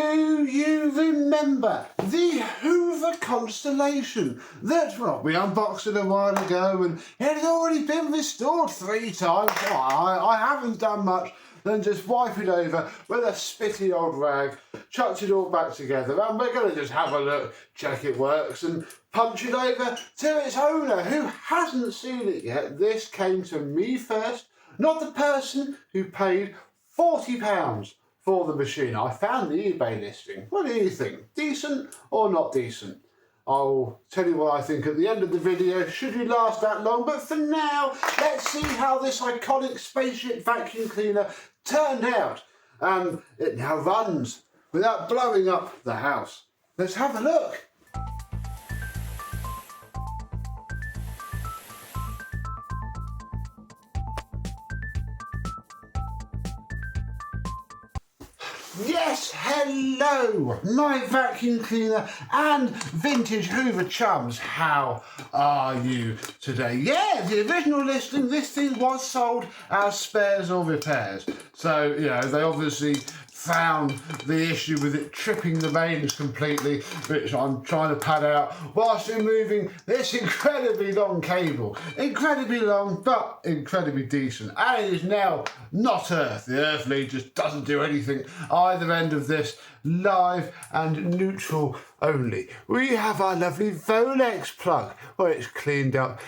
Do you remember the Hoover Constellation that, well, we unboxed it a while ago and it had already been restored 3 times? I haven't done much than just wipe it over with a spitty old rag, chucked it all back together, and we're going to just have a look, check it works, and punch it over to its owner who hasn't seen it yet. This came to me first, not the person who paid £40 for the machine. I found the eBay listing. What do you think? Decent or not decent? I'll tell you what I think at the end of the video, should you last that long. But for now, let's see how this iconic spaceship vacuum cleaner turned out. And it now runs without blowing up the house. Let's have a look. Yes, hello, my vacuum cleaner and vintage Hoover chums. How are you today? Yeah, the original listing, this thing was sold as spares or repairs. So, you know, they obviously found the issue with it tripping the mains completely, which I'm trying to pad out whilst removing this incredibly long cable. Incredibly long, but incredibly decent. And it is now not earth. The earth lead just doesn't do anything either end of this, live and neutral only. We have our lovely Volex plug, where it's cleaned up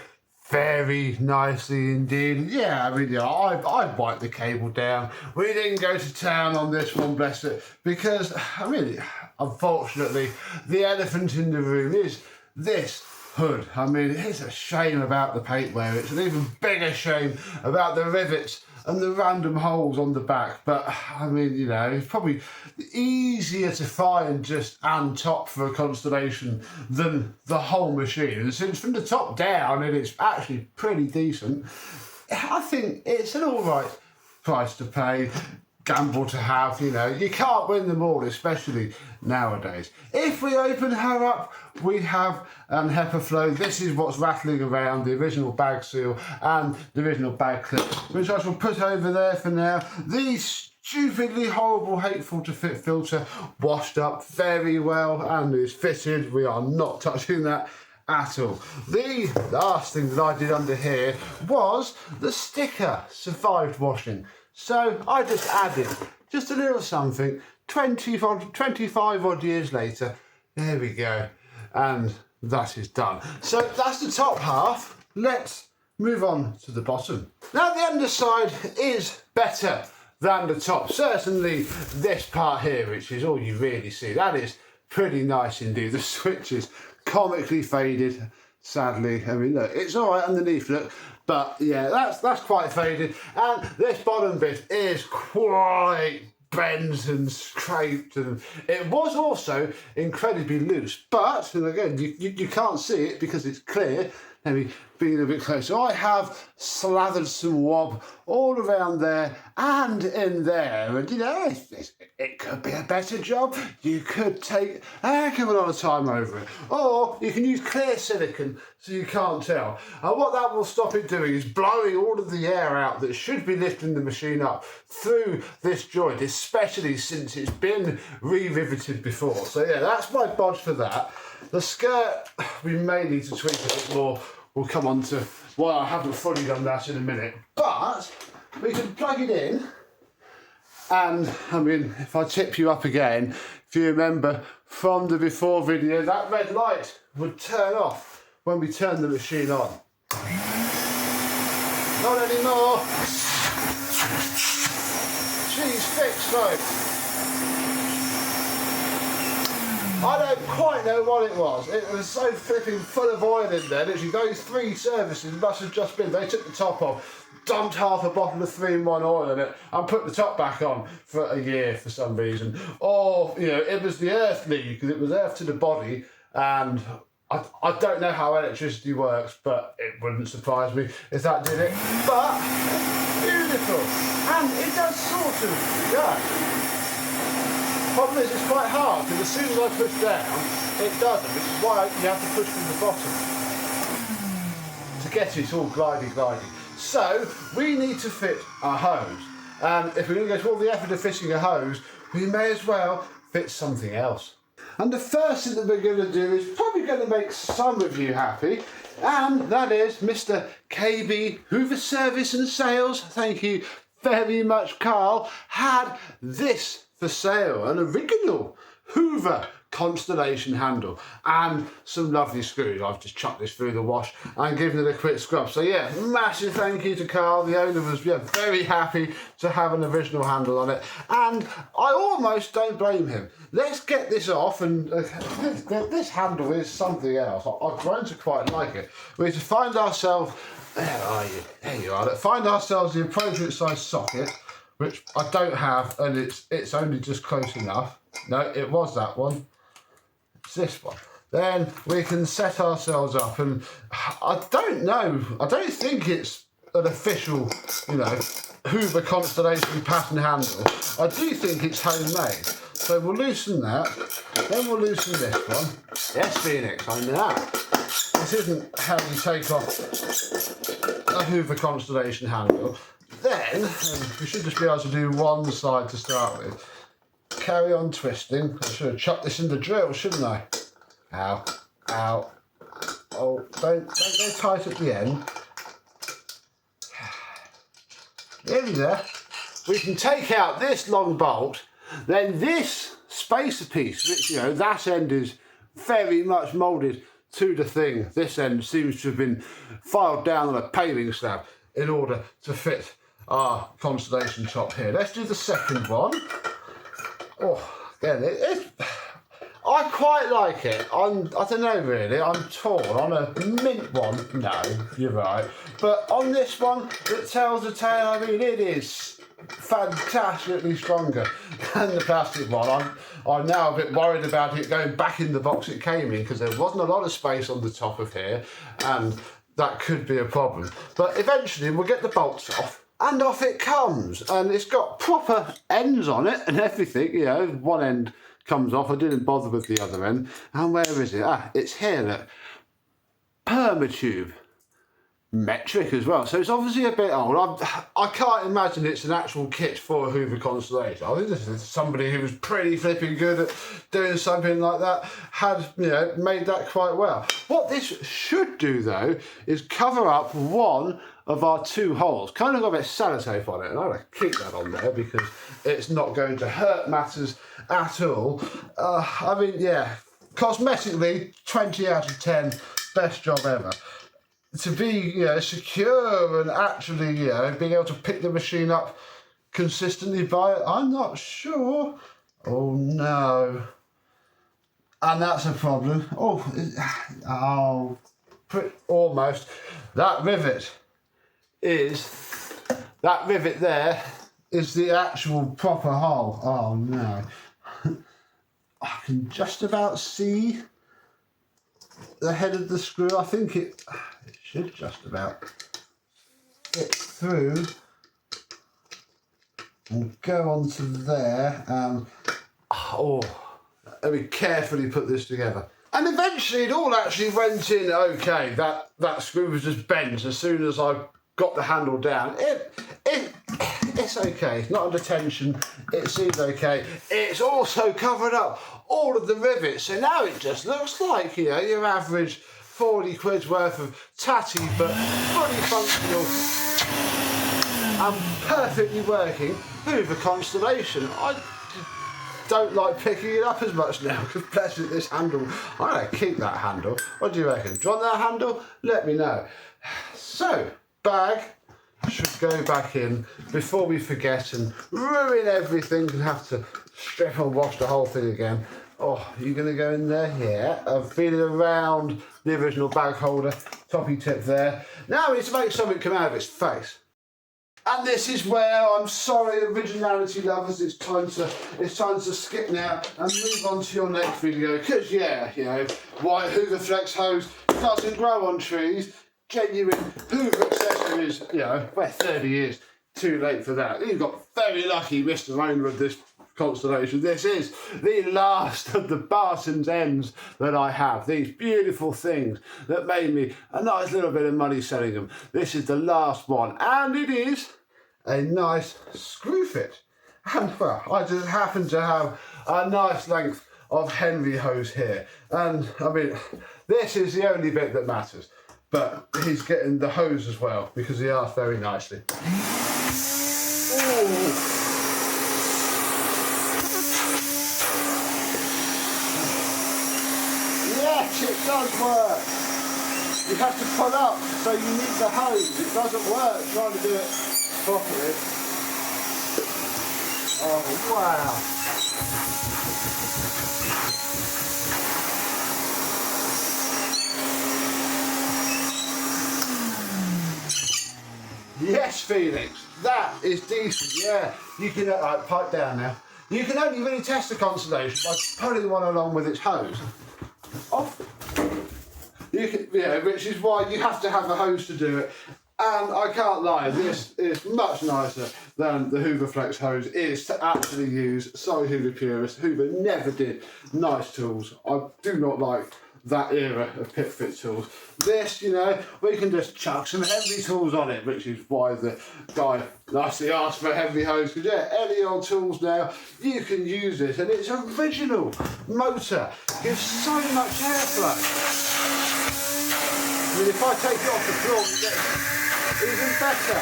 very nicely indeed. Yeah, I mean, yeah, I wiped the cable down. We didn't go to town on this one, bless it, because, I mean, unfortunately, the elephant in the room is this hood. I mean, it's a shame about the paintwork. It's an even bigger shame about the rivets and the random holes on the back. But, I mean, you know, it's probably easier to find just and top for a Constellation than the whole machine. And since from the top down it is actually pretty decent, I think it's an alright price to pay, gamble to have, you know. You can't win them all, especially nowadays. If we open her up, we have an HEPA flow. This is what's rattling around, the original bag seal and the original bag clip, which I shall put over there for now. The stupidly horrible, hateful to fit filter washed up very well and is fitted. We are not touching that at all. The last thing that I did under here was the sticker survived washing. So I just added just a little something, 25 odd years later, there we go, and that is done. So that's the top half. Let's move on to the bottom. Now the underside is better than the top. Certainly this part here, which is all you really see, that is pretty nice indeed. The switch is comically faded, sadly. I mean, look, it's all right underneath, look. But yeah, that's quite faded, and this bottom bit is quite bent and scraped, and it was also incredibly loose. But, and again, you can't see it because it's clear. Let me be a bit closer. I have slathered some wob all around there and in there, and you know, it could be a better job. You could take a heck of a lot of time over it, or you can use clear silicone so you can't tell. And what that will stop it doing is blowing all of the air out that should be lifting the machine up through this joint, especially since it's been re-riveted before. So yeah, that's my bodge for that. The skirt, we may need to tweak a bit more. We'll come on to why I haven't fully done that in a minute. But we can plug it in. And, I mean, if I tip you up again, if you remember from the before video, that red light would turn off when we turn the machine on. Not anymore. She's fixed, folks. I don't quite know what it was. It was so flipping full of oil in there. Literally, those 3 services must have just been, they took the top off, dumped half a bottle of 3-in-1 oil in it, and put the top back on for a year for some reason. Or, you know, it was the earth lead, because it was earth to the body, and I don't know how electricity works, but it wouldn't surprise me if that did it. But, beautiful. And it does sort of go. Problem is, it's quite hard, because as soon as I push down, it doesn't, which is why you have to push from the bottom to get it all glidey. So, we need to fit a hose. And if we're going to go to all the effort of fitting a hose, we may as well fits something else. And the first thing that we're going to do is probably going to make some of you happy, and that is Mr. KB Hoover Service and Sales. Thank you very much, Carl. Had this for sale, an original Hoover Constellation handle and some lovely screws. I've just chucked this through the wash and given it a quick scrub. So yeah, massive thank you to Carl. The owner was very happy to have an original handle on it, and I almost don't blame him. Let's get this off, and this handle is something else. I've grown to quite like it. We need to find ourselves, where are you? There you are. Find ourselves the appropriate size socket, which I don't have, and it's only just close enough. No, it was that one. It's this one. Then we can set ourselves up, and I don't know, I don't think it's an official, Hoover Constellation pattern handle. I do think it's homemade. So we'll loosen that, then we'll loosen this one. Yes, Phoenix, I know. This isn't how you take off a Hoover Constellation handle. Then, we should just be able to do one side to start with. Carry on twisting. I should have chucked this in the drill, shouldn't I? Ow, ow. Oh, don't go tight at the end. There. We can take out this long bolt, then this spacer piece, which, that end is very much moulded to the thing. This end seems to have been filed down on a paving slab in order to fit our Constellation top here. Let's do the second one. Oh, again, I quite like it. I don't know really, I'm torn. On a mint one, no, you're right. But on this one that tells the tale, I mean, it is fantastically stronger than the plastic one. I'm now a bit worried about it going back in the box it came in, because there wasn't a lot of space on the top of here, and that could be a problem. But eventually we'll get the bolts off, and off it comes, and it's got proper ends on it and everything. One end comes off. I didn't bother with the other end. And where is it? It's here. Look, Permatube metric as well. So it's obviously a bit old. I can't imagine it's an actual kit for a Hoover Constellation. I think this is somebody who was pretty flipping good at doing something like that, had made that quite well. What this should do though is cover up one of our two holes. Kind of got a bit of sellotape on it, and I'm going to keep that on there because it's not going to hurt matters at all. I mean, yeah, cosmetically 20 out of 10, best job ever. To be secure and actually being able to pick the machine up consistently by it, I'm not sure. Oh no, and that's a problem. Almost. That rivet there is the actual proper hole. Oh no. I can just about see the head of the screw. I think it should just about fit through and go onto there. Let me carefully put this together. And eventually it all actually went in okay. That screw was just bent as soon as I got the handle down. It's okay. It's not under tension. It seems okay. It's also covered up all of the rivets, so now it just looks like your average 40 quid's worth of tatty, but fully functional and perfectly working Hoover Constellation. I don't like picking it up as much now because bless it, this handle, I'm going to keep that handle. What do you reckon? Do you want that handle? Let me know. So, bag should go back in before we forget and ruin everything and have to strip and wash the whole thing again. Oh, you're going to go in there? Yeah. I've feeling around the original bag holder, toppy tip there. Now we need to make something come out of its face. And this is where, I'm sorry, originality lovers, it's time to skip now and move on to your next video. Because, white Hoover Flex hose doesn't grow on trees. Genuine Hoover accessories, we're 30 years too late for that. You've got very lucky, Mr. Owner of this Constellation. This is the last of the Barton's ends that I have. These beautiful things that made me a nice little bit of money selling them. This is the last one, and it is a nice screw fit. And well, I just happen to have a nice length of Henry hose here. And I mean, this is the only bit that matters. But he's getting the hose as well because he asked very nicely. Ooh. Yes, it does work. You have to pull up, so you need the hose. It doesn't work trying to do it properly. Oh, wow. Yes, Felix, that is decent. Yeah, you can pipe down now. You can only really test the Constellation by pulling one along with its hose. Off. You can, yeah, which is why you have to have a hose to do it. And I can't lie, this is much nicer than the Hoover Flex hose is to actually use. Sorry, Hoover purists, Hoover never did nice tools. I do not like that era of pit fit tools. This, you know, we can just chuck some heavy tools on it, which is why the guy nicely asked for a heavy hose, because yeah, any old tools now, you can use this, and its original motor gives so much airflow. I mean, if I take it off the floor, it gets even better.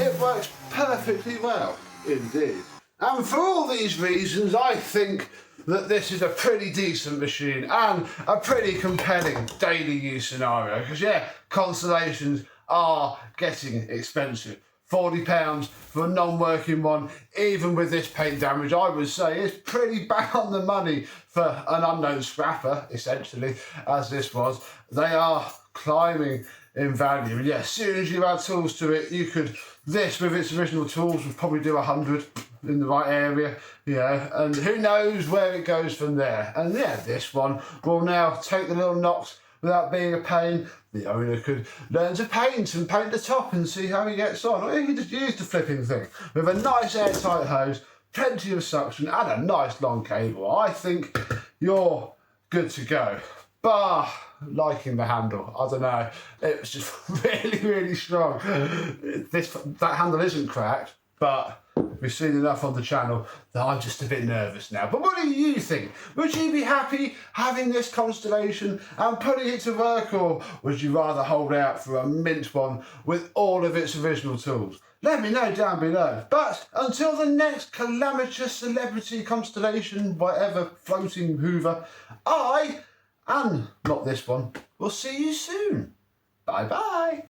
It works perfectly well, indeed. And for all these reasons, I think that this is a pretty decent machine and a pretty compelling daily use scenario. Because yeah, Constellations are getting expensive. £40 for a non-working one, even with this paint damage, I would say is pretty bang on the money for an unknown scrapper, essentially, as this was. They are climbing in value. And yeah, as soon as you add tools to it, you could, this with its original tools would probably do 100 in the right area, you know, and who knows where it goes from there. And yeah, this one will now take the little knocks without being a pain. The owner could learn to paint and paint the top and see how he gets on. Or he could just use the flipping thing with a nice airtight hose, plenty of suction and a nice long cable. I think you're good to go. Bar liking the handle, I don't know, it was just really, really strong. That handle isn't cracked, but we've seen enough on the channel that I'm just a bit nervous now. But what do you think? Would you be happy having this Constellation and putting it to work, or would you rather hold out for a mint one with all of its original tools? Let me know down below. But until the next calamitous celebrity Constellation, whatever, floating Hoover, and not this one, will see you soon. Bye bye.